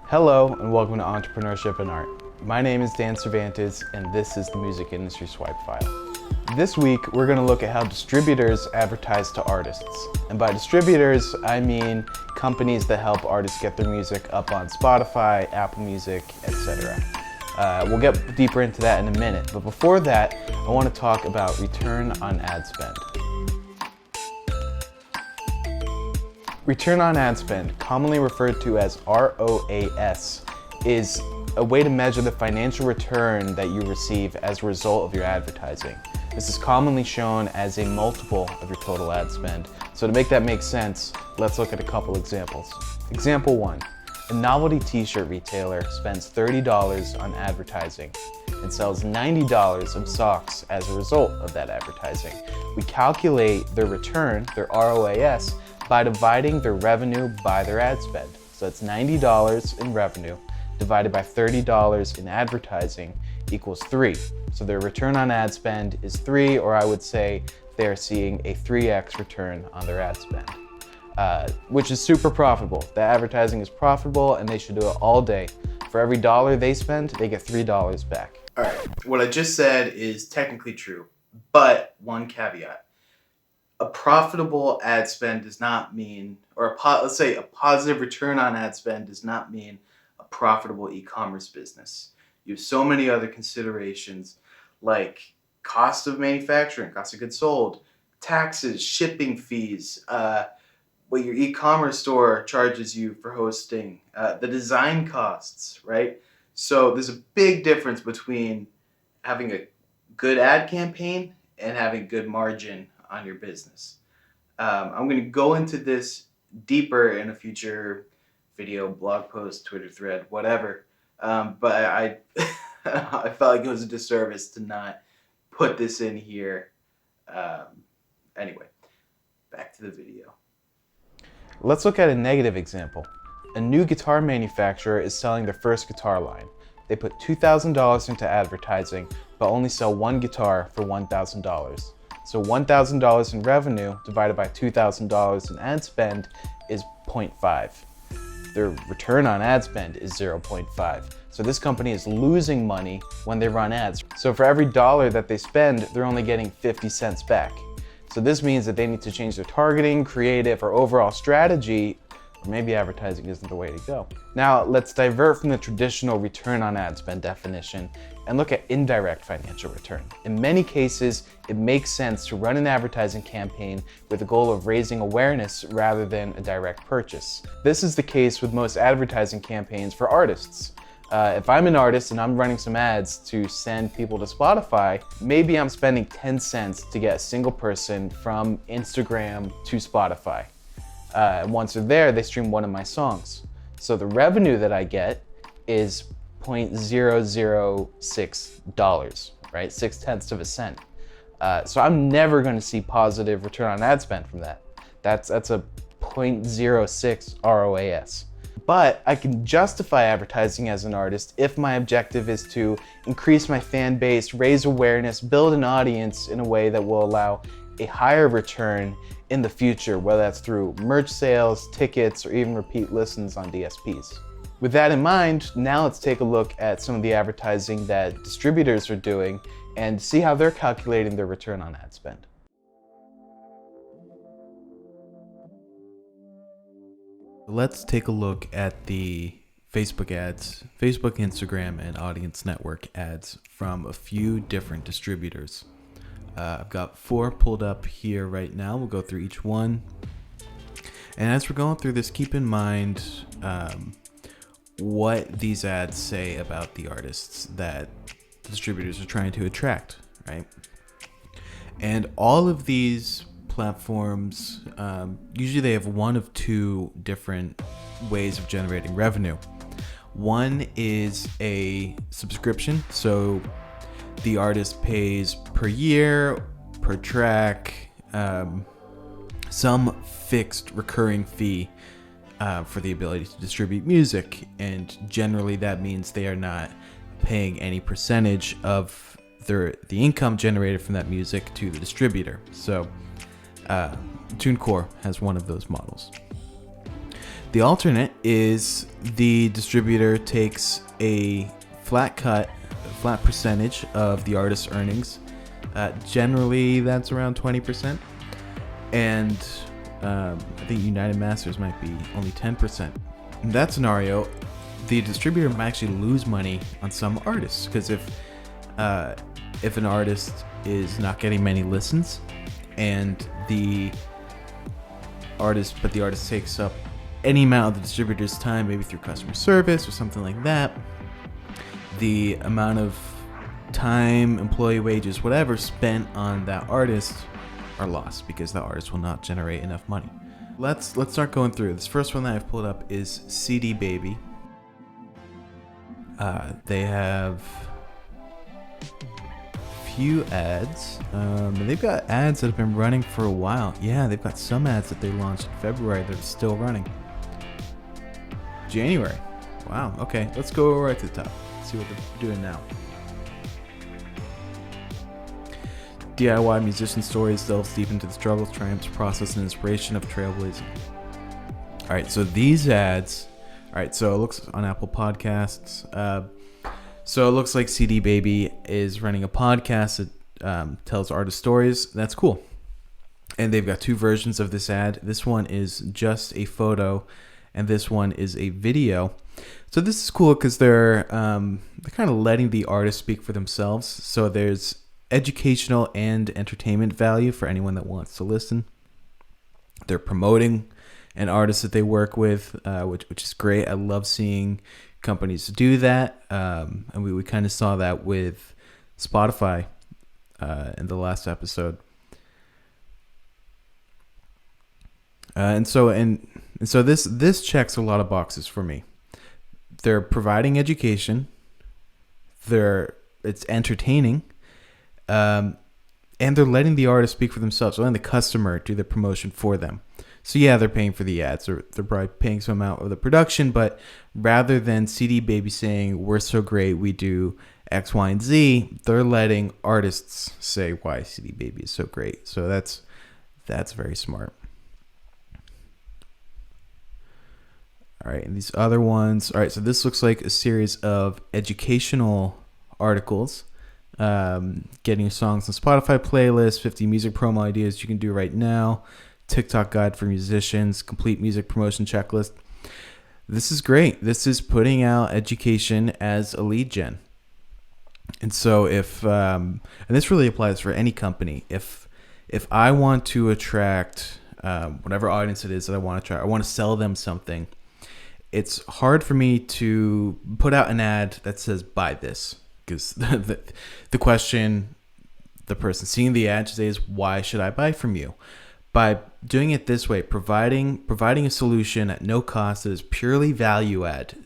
Hello and welcome to Entrepreneurship and Art. My name is Dan Cervantes and this is the Music Industry Swipe File. This week we're going to look at how distributors advertise to artists. And by distributors I mean companies that help artists get their music up on Spotify, Apple Music, etc. We'll get deeper into that in a minute, but before that I want to talk about return on ad spend. Return on ad spend, commonly referred to as ROAS, is a way to measure the financial return that you receive as a result of your advertising. This is commonly shown as a multiple of your total ad spend. So to make that make sense, let's look at a couple examples. Example 1. A novelty t-shirt retailer spends $30 on advertising and sells $90 of socks as a result of that advertising. We calculate their return, their ROAS, by dividing their revenue by their ad spend. So it's $90 in revenue divided by $30 in advertising equals 3. So their return on ad spend is 3, or I would say they're seeing a 3x return on their ad spend, which is super profitable. The advertising is profitable and they should do it all day. For every dollar they spend, they get $3 back. All right, what I just said is technically true, but one caveat. A profitable ad spend does not mean, or let's say a positive return on ad spend does not mean a profitable e-commerce business. You have so many other considerations like cost of manufacturing, cost of goods sold, taxes, shipping fees, what your e-commerce store charges you for hosting, the design costs, right? So there's a big difference between having a good ad campaign and having good margin on your business. I'm going to go into this deeper in a future video, blog post, Twitter thread, whatever. But I I felt like it was a disservice to not put this in here. Anyway, back to the video. Let's look at a negative example. A new guitar manufacturer is selling their first guitar line. They put $2,000 into advertising, but only sell one guitar for $1,000. So $1,000 in revenue divided by $2,000 in ad spend is 0.5. Their return on ad spend is 0.5. So this company is losing money when they run ads. So for every dollar that they spend, they're only getting 50 cents back. So this means that they need to change their targeting, creative, or overall strategy, or maybe advertising isn't the way to go. Now let's divert from the traditional return on ad spend definition and look at indirect financial return. In many cases, it makes sense to run an advertising campaign with the goal of raising awareness rather than a direct purchase. This is the case with most advertising campaigns for artists. If I'm an artist and I'm running some ads to send people to Spotify, maybe I'm spending 10 cents to get a single person from Instagram to Spotify. And once they're there, they stream one of my songs. So the revenue that I get is $0.006, right? 0.6 of a cent. So I'm never going to see positive return on ad spend from that. That's a 0.06 ROAS. But I can justify advertising as an artist if my objective is to increase my fan base, raise awareness, build an audience in a way that will allow a higher return in the future, whether that's through merch sales, tickets, or even repeat listens on DSPs. With that in mind, now let's take a look at some of the advertising that distributors are doing and see how they're calculating their return on ad spend. Let's take a look at the Facebook ads, Facebook, Instagram, and Audience Network ads from a few different distributors. I've got 4 pulled up here right now. We'll go through each one. And as we're going through this, keep in mind what these ads say about the artists that distributors are trying to attract, right? And all of these platforms, usually they have one of 2 different ways of generating revenue. One is a subscription, so the artist pays per year, per track, some fixed recurring fee for the ability to distribute music, and generally that means they are not paying any percentage of the income generated from that music to the distributor. So TuneCore has one of those models. The alternate is the distributor takes a flat percentage of the artist's earnings. Generally, that's around 20%. And I think United Masters might be only 10%. In that scenario, the distributor might actually lose money on some artists, because if an artist is not getting many listens, and the artist takes up any amount of the distributor's time, maybe through customer service or something like that, the amount of time, employee wages, whatever spent on that artist are lost, because the artist will not generate enough money. Let's start going through. This first one that I've pulled up is CD Baby. They have few ads. They've got ads that have been running for a while. Yeah, they've got some ads that they launched in February that are still running. January. Wow. Okay, let's go right to the top. See what they're doing now. DIY musician stories delves deep into the struggles, triumphs, process, and inspiration of trailblazing. All right, so these ads. All right, so it looks on Apple Podcasts. So it looks like CD Baby is running a podcast that tells artist stories. That's cool. And they've got two versions of this ad. This one is just a photo, and this one is a video. So this is cool because they're kind of letting the artist speak for themselves. So there's educational and entertainment value for anyone that wants to listen. They're promoting an artist that they work with, which is great. I love seeing companies do that, and we kind of saw that with Spotify in the last episode. And so this checks a lot of boxes for me. They're providing education. It's entertaining. And they're letting the artist speak for themselves, letting the customer do the promotion for them. So yeah, they're paying for the ads, or they're probably paying some amount of the production, but rather than CD Baby saying, we're so great, we do X, Y, and Z, they're letting artists say why CD Baby is so great. So that's very smart. All right, and these other ones. All right, so this looks like a series of educational articles. Getting your songs on Spotify playlist, 50 music promo ideas you can do right now, TikTok guide for musicians, complete music promotion checklist. This is great. This is putting out education as a lead gen. And so and this really applies for any company. If I want to attract whatever audience it is that I want to attract, I want to sell them something, it's hard for me to put out an ad that says buy this, because the question the person seeing the ad today is, why should I buy from you? By doing it this way, providing a solution at no cost that is purely value add.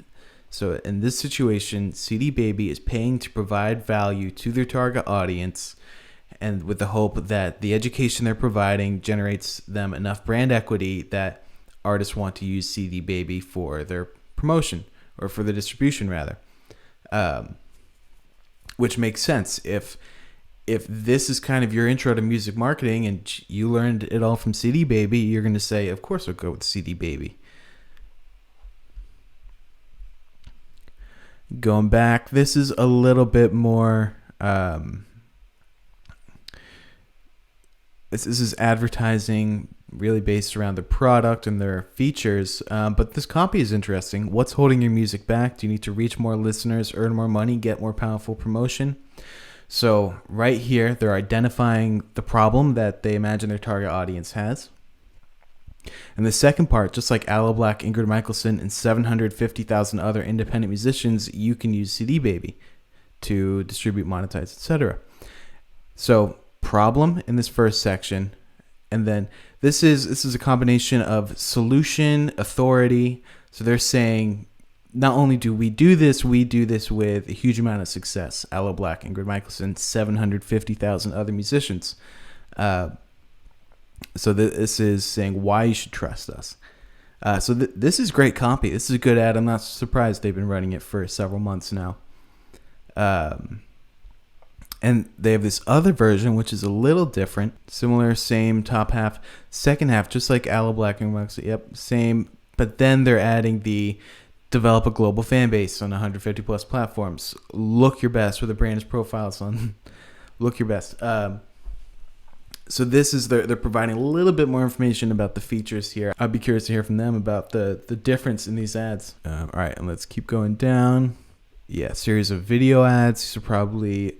So in this situation, CD Baby is paying to provide value to their target audience, and with the hope that the education they're providing generates them enough brand equity that artists want to use CD Baby for their promotion, or for the distribution rather. Which makes sense. If this is kind of your intro to music marketing and you learned it all from CD Baby, you're going to say, of course I'll go with CD Baby. Going back, this is a little bit more, this is advertising really based around the product and their features, but this copy is interesting. What's holding your music back? Do you need to reach more listeners, earn more money, get more powerful promotion? So right here, they're identifying the problem that they imagine their target audience has. And the second part, just like Aloe Blacc, Ingrid Michaelson, and 750,000 other independent musicians, you can use CD Baby to distribute, monetize, etc. So problem in this first section, and then this is a combination of solution, authority. So they're saying, not only do we do this with a huge amount of success. Aloe Blacc, Ingrid Michaelson, 750,000 other musicians. So this is saying why you should trust us. So this is great copy. This is a good ad. I'm not surprised they've been running it for several months now. And they have this other version, which is a little different. Similar, same top half. Second half, just like Aloe Blacc and Ingrid Michaelson. Yep, same But then they're adding the develop a global fan base on 150 plus platforms. Look your best with a brand's profiles on. Look your best. So this is they're providing a little bit more information about the features here. I'd be curious to hear from them about the difference in these ads. All right, and let's keep going down. Yeah, series of video ads. These are probably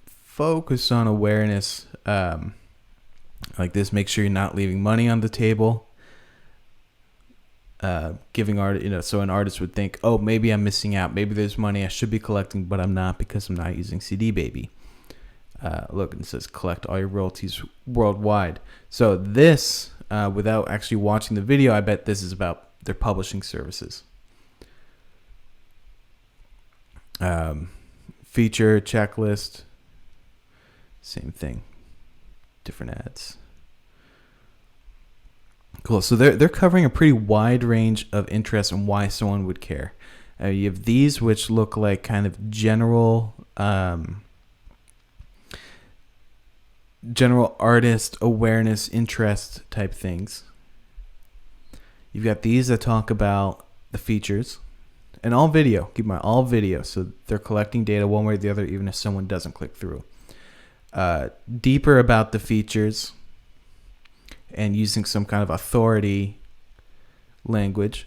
focus on awareness. Like this, make sure you're not leaving money on the table. Giving art, so an artist would think, oh, maybe I'm missing out. Maybe there's money I should be collecting, but I'm not because I'm not using CD Baby. Look, it says collect all your royalties worldwide. So this, without actually watching the video, I bet this is about their publishing services. Feature, checklist, same thing, different ads. Cool. So they're covering a pretty wide range of interests and why someone would care. You have these, which look like kind of general artist awareness, interest type things. You've got these that talk about the features, and all video. Keep in mind, all video. So they're collecting data one way or the other, even if someone doesn't click through. Deeper about the features, and using some kind of authority language.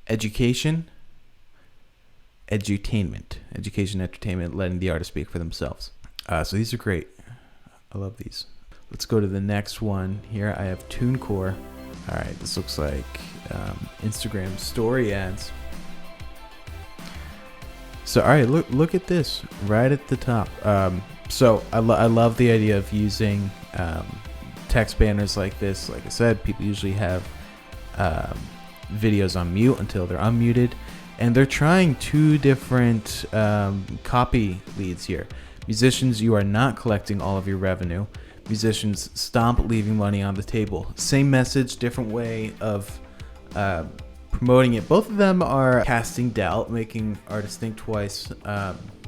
Education, entertainment, letting the artist speak for themselves. So these are great. I love these. Let's go to the next one here. I have TuneCore. All right, this looks like Instagram story ads. So all right, look at this right at the top. So I love the idea of using text banners like this. Like I said, people usually have videos on mute until they're unmuted, and they're trying two different copy leads here. Musicians, you are not collecting all of your revenue. Musicians, stop leaving money on the table. Same message, different way of promoting it. Both of them are casting doubt, making artists think twice.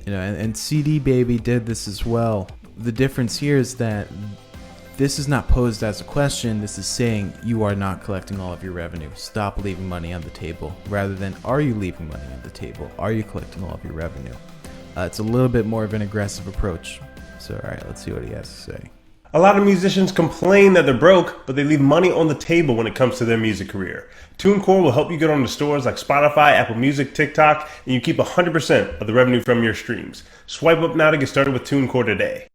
And CD Baby did this as well. The difference here is that this is not posed as a question. This is saying you are not collecting all of your revenue. Stop leaving money on the table, rather than are you leaving money on the table? Are you collecting all of your revenue? It's a little bit more of an aggressive approach. So, all right, let's see what he has to say. A lot of musicians complain that they're broke, but they leave money on the table when it comes to their music career. TuneCore will help you get on the stores like Spotify, Apple Music, TikTok, and you keep 100% of the revenue from your streams. Swipe up now to get started with TuneCore today.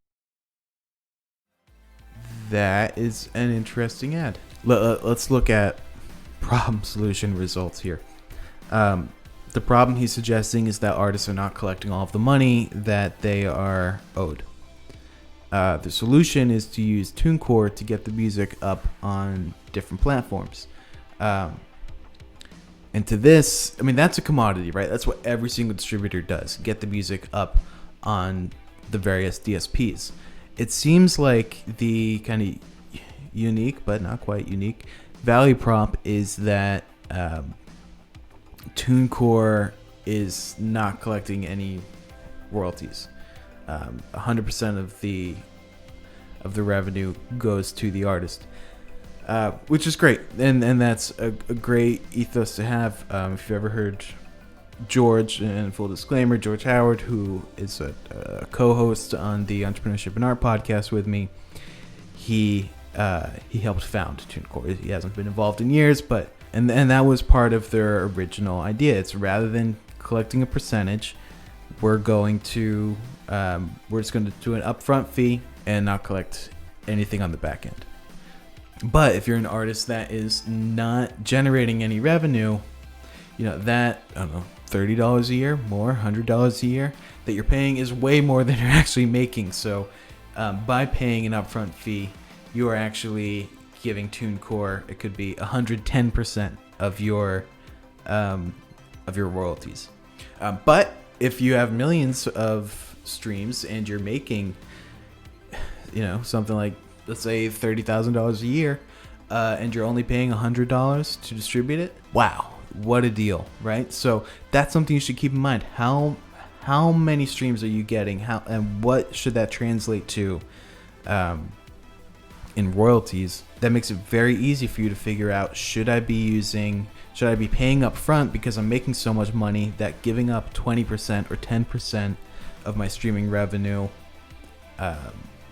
That is an interesting ad. Let's look at problem solution results here. The problem he's suggesting is that artists are not collecting all of the money that they are owed. The solution is to use TuneCore to get the music up on different platforms. And to this, I mean, that's a commodity, right? That's what every single distributor does, get the music up on the various DSPs. It seems like the kind of unique, but not quite unique, value prop is that TuneCore is not collecting any royalties. 100% of the revenue goes to the artist, which is great, and that's a great ethos to have. If you've ever heard George, and full disclaimer, George Howard, who is a co-host on the Entrepreneurship and Art podcast with me, he helped found TuneCore. He hasn't been involved in years, but and that was part of their original idea. It's rather than collecting a percentage, we're just going to do an upfront fee and not collect anything on the back end. But if you're an artist that is not generating any revenue, that, I don't know, $30 a year, more, $100 a year that you're paying is way more than you're actually making. So by paying an upfront fee, you are actually giving TuneCore, it could be 110% of your royalties. But if you have millions of streams and you're making, something like, let's say $30,000 a year, and you're only paying $100 to distribute it, wow, what a deal, right? So that's something you should keep in mind. How many streams are you getting? And what should that translate to in royalties, that makes it very easy for you to figure out, should I be paying up front because I'm making so much money that giving up 20% or 10% of my streaming revenue,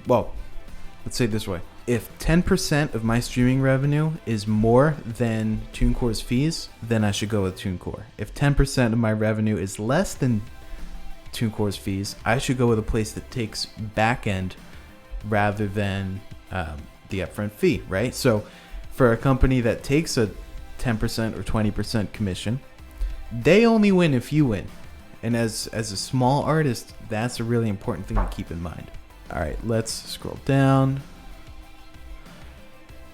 well, let's say it this way. If 10% of my streaming revenue is more than TuneCore's fees, then I should go with TuneCore. If 10% of my revenue is less than TuneCore's fees, I should go with a place that takes back end rather than the upfront fee, right? So for a company that takes a 10% or 20% commission, they only win if you win. And as a small artist, that's a really important thing to keep in mind. All right, let's scroll down.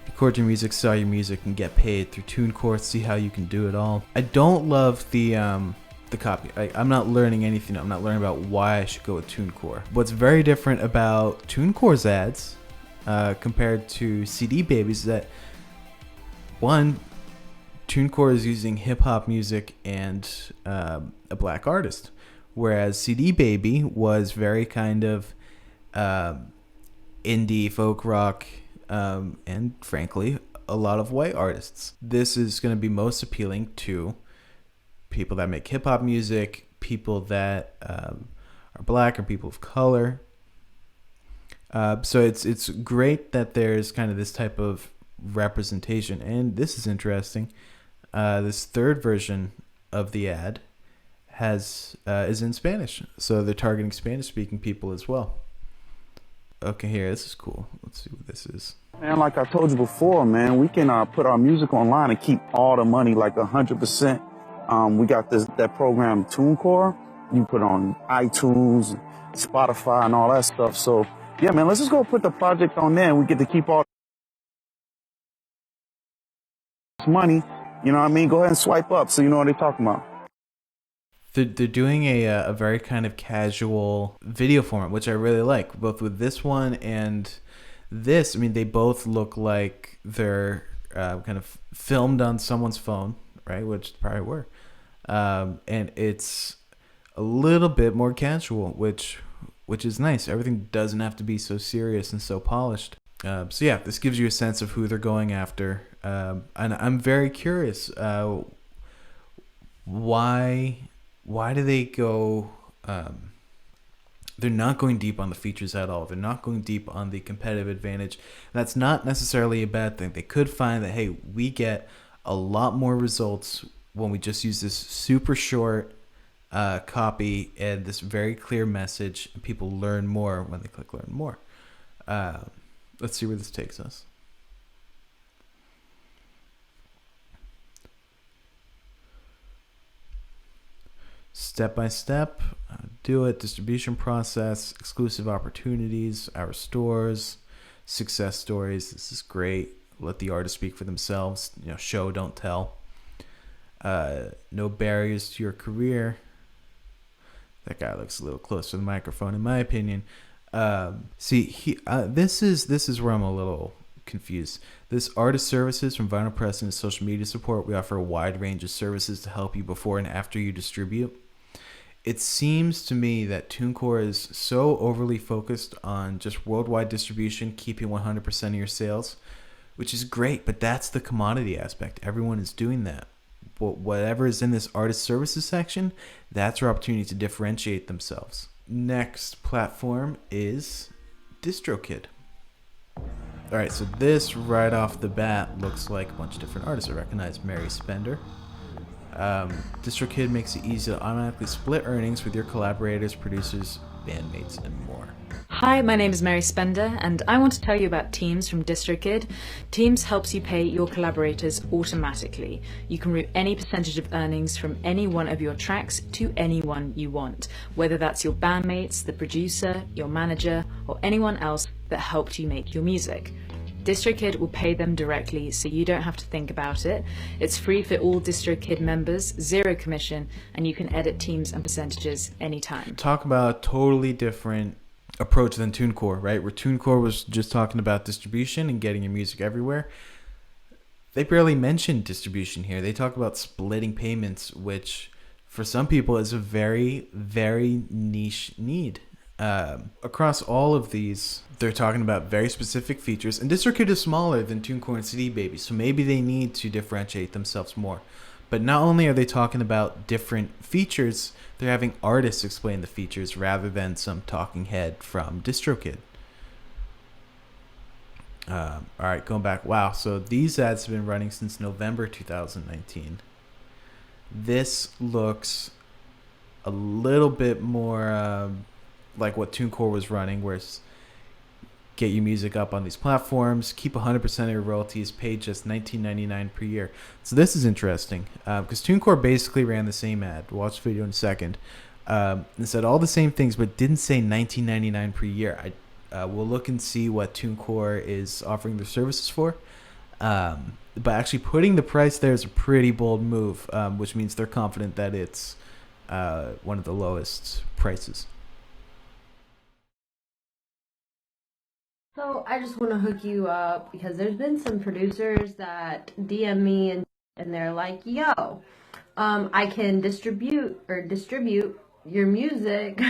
Record your music, sell your music, and get paid through TuneCore. See how you can do it all. I don't love the copy. I'm not learning anything. I'm not learning about why I should go with TuneCore. What's very different about TuneCore's ads compared to CD Baby's is that, one, TuneCore is using hip hop music and a black artist, whereas CD Baby was very kind of indie folk rock, and frankly, a lot of white artists. This is going to be most appealing to people that make hip hop music, people that are black, or people of color. So it's great that there's kind of this type of representation. And this is interesting. This third version of the ad is in Spanish, so they're targeting Spanish-speaking people as well. Okay, here, this is cool. Let's see what this is. Man, like I told you before, man, we can put our music online and keep all the money, like 100%. We got that program TuneCore. You put on iTunes, Spotify, and all that stuff. So, yeah, man, let's just go put the project on there, and we get to keep all this money. You know what I mean? Go ahead and swipe up so you know what they're talking about. They're doing a very kind of casual video format, which I really like, both with this one and this. I mean, they both look like they're kind of filmed on someone's phone, right? Which they probably were. And it's a little bit more casual, which is nice. Everything doesn't have to be so serious and so polished. So yeah, this gives you a sense of who they're going after. And I'm very curious, why do they go, they're not going deep on the features at all. They're not going deep on the competitive advantage. That's not necessarily a bad thing. They could find that, hey, we get a lot more results when we just use this super short copy and this very clear message, and people learn more when they click learn more. Let's see where this takes us. Step by step, do it. Distribution process, exclusive opportunities, our stores, success stories. This is great. Let the artists speak for themselves. You know, show, don't tell. No barriers to your career. That guy looks a little close to the microphone, in my opinion. This is where I'm a little confused. This artist services from vinyl pressing to social media support. We offer a wide range of services to help you before and after you distribute. It seems to me that TuneCore is so overly focused on just worldwide distribution, keeping 100% of your sales, which is great, but that's the commodity aspect. Everyone is doing that. But whatever is in this artist services section, that's your opportunity to differentiate themselves. Next platform is Distrokid. All right, so this right off the bat looks like a bunch of different artists. I recognize Mary Spender. Distrokid makes it easy to automatically split earnings with your collaborators, producers, bandmates, and more. Hi, my name is Mary Spender, and I want to tell you about Teams from Distrokid. Teams helps you pay your collaborators automatically. You can route any percentage of earnings from any one of your tracks to anyone you want, whether that's your bandmates, the producer, your manager, or anyone else that helped you make your music. Distrokid will pay them directly, so you don't have to think about it. It's free for all Distrokid members, 0 commission, and you can edit teams and percentages anytime. Talk about a totally different approach than TuneCore, right? Where TuneCore was just talking about distribution and getting your music everywhere. They barely mention distribution here. They talk about splitting payments, which for some people is a very, very niche need. Across all of these, they're talking about very specific features. And Distrokid is smaller than TuneCore and CD Baby, so maybe they need to differentiate themselves more. But not only are they talking about different features, they're having artists explain the features rather than some talking head from Distrokid. All right, going back. Wow, so these ads have been running since November 2019. This looks a little bit more like what TuneCore was running, where it's get your music up on these platforms, keep 100% of your royalties, pay just $19.99 per year. So this is interesting because TuneCore basically ran the same ad. Watch the video in a second. And said all the same things, but didn't say $19.99 per year. We'll look and see what TuneCore is offering their services for. But actually putting the price there is a pretty bold move, which means they're confident that it's one of the lowest prices. So I just want to hook you up because there's been some producers that DM me and they're like, yo, I can distribute your music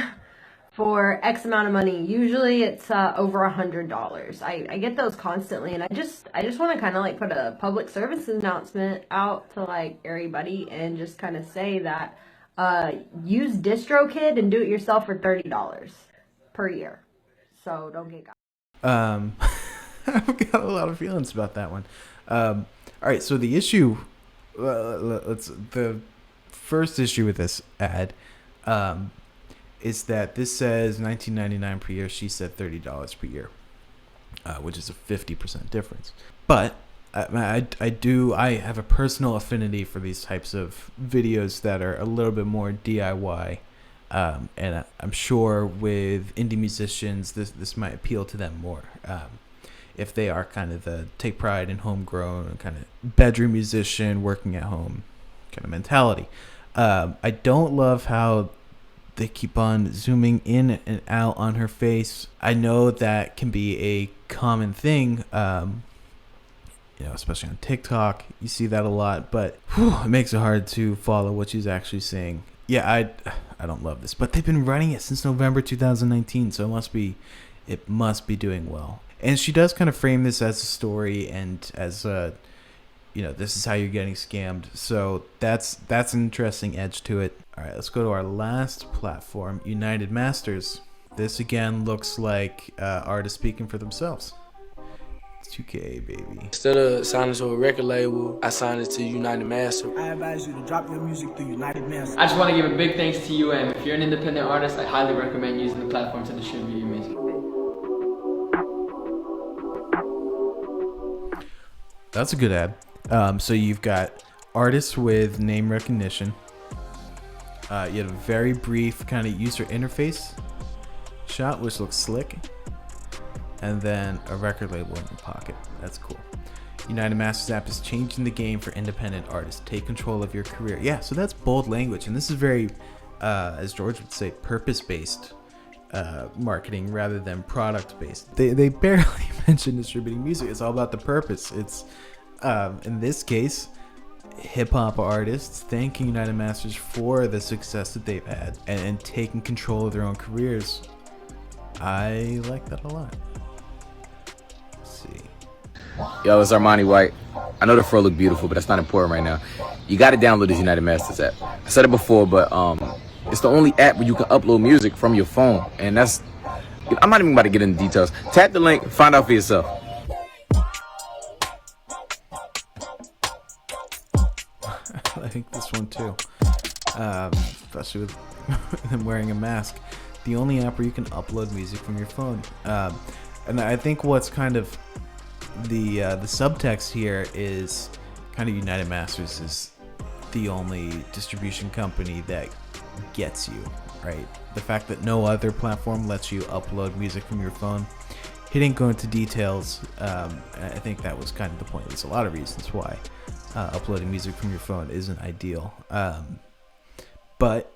for X amount of money. Usually it's over $100. I get those constantly, and I just want to kind of like put a public service announcement out to like everybody and just kind of say that use Distrokid and do it yourself for $30 per year. So don't get got. I've got a lot of feelings about that one. All right, so the issue, the first issue with this ad, is that this says $19.99 per year. She said $30 per year, which is a 50% difference. But I have a personal affinity for these types of videos that are a little bit more DIY. And I'm sure with indie musicians, this might appeal to them more. If they are kind of the take pride in homegrown kind of bedroom musician working at home kind of mentality. I don't love how they keep on zooming in and out on her face. I know that can be a common thing, especially on TikTok. You see that a lot, but it makes it hard to follow what she's actually saying. Yeah, I don't love this, but they've been running it since November 2019, so it must be doing well. And she does kind of frame this as a story and as this is how you're getting scammed. So that's an interesting edge to it. All right, let's go to our last platform, United Masters. This again looks like artists speaking for themselves. It's 2K, baby. Instead of signing to a record label, I signed it to United Masters. I advise you to drop your music through United Masters. I just want to give a big thanks to UM. If you're an independent artist, I highly recommend using the platform to distribute your music. That's a good ad. So you've got artists with name recognition. You have a very brief kind of user interface shot, which looks slick. And then a record label in your pocket. That's cool. United Masters app is changing the game for independent artists. Take control of your career. Yeah, so that's bold language. And this is very, as George would say, purpose-based marketing rather than product-based. They barely mention distributing music. It's all about the purpose. It's, in this case, hip-hop artists thanking United Masters for the success that they've had and taking control of their own careers. I like that a lot. Yo, it's Armani White. I know the fro look beautiful, but that's not important right now. You got to download this United Masters app. I said it before, but it's the only app where you can upload music from your phone, and that's. I'm not even about to get into details. Tap the link, find out for yourself. I think this one too, especially with them wearing a mask. The only app where you can upload music from your phone, and I think what's kind of the subtext here is kind of United Masters is the only distribution company that gets you, right? The fact that no other platform lets you upload music from your phone. He didn't go into details. I think that was kind of the point. There's a lot of reasons why uploading music from your phone isn't ideal, but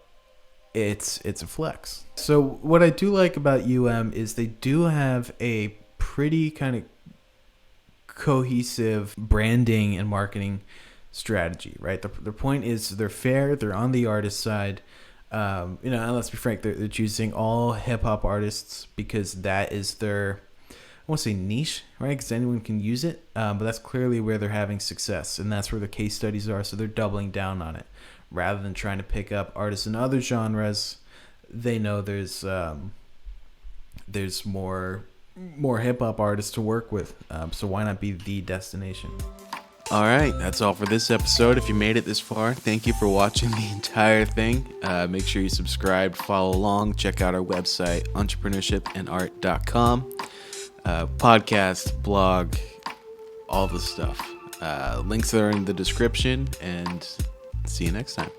it's a flex. So what I do like about is they do have a pretty kind of cohesive branding and marketing strategy, right? The point is they're fair, they're on the artist side, And let's be frank, they're choosing all hip hop artists because that is their, I won't say niche, right? Because anyone can use it, but that's clearly where they're having success, and that's where the case studies are. So they're doubling down on it rather than trying to pick up artists in other genres. They know there's more hip hop artists to work with, so why not be the destination? All right, that's all for this episode. If you made it this far, thank you for watching the entire thing. Make sure you subscribe, follow along, check out our website, entrepreneurshipandart.com. Podcast, blog, all the stuff. Links are in the description, and see you next time.